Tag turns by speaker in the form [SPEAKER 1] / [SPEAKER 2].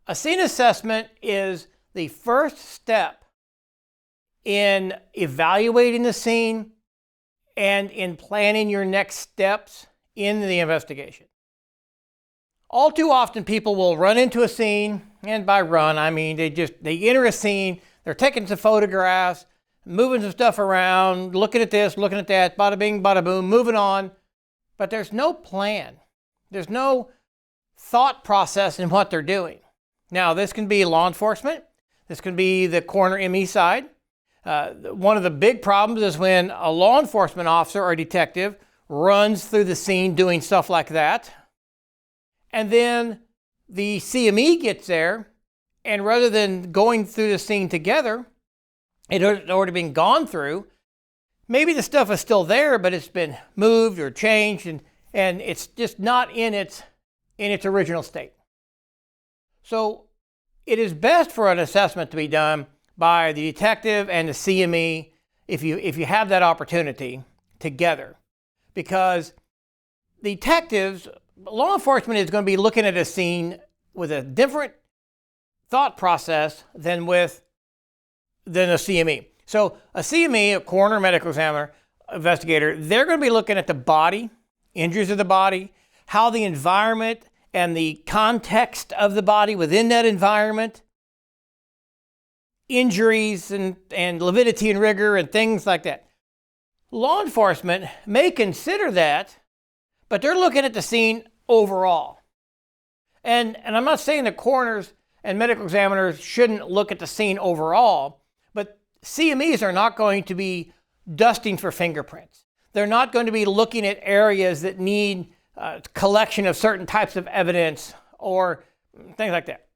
[SPEAKER 1] A scene assessment is the first step in evaluating the scene and in planning your next steps in the investigation. All too often people will run into a scene, and by run I mean they enter a scene, they're taking some photographs, moving some stuff around, looking at this, looking at that, bada bing, bada boom, moving on, but there's no plan. There's no thought process in what they're doing. Now, this can be law enforcement. This can be the coroner ME side. One of the big problems is when a law enforcement officer or detective runs through the scene doing stuff like that, and then the CME gets there, and rather than going through the scene together, it had already been gone through. Maybe the stuff is still there, but it's been moved or changed, and it's just not in its original state. So it is best for an assessment to be done by the detective and the CME if you have that opportunity together, because detectives, law enforcement is going to be looking at a scene with a different thought process than a CME. So a CME, a coroner, medical examiner, investigator, they're going to be looking at the body, injuries of the body, how the environment and the context of the body within that environment, injuries and lividity and rigor and things like that. Law enforcement may consider that, but they're looking at the scene overall. And I'm not saying that coroners and medical examiners shouldn't look at the scene overall, but CMEs are not going to be dusting for fingerprints. They're not going to be looking at areas that need collection of certain types of evidence or things like that.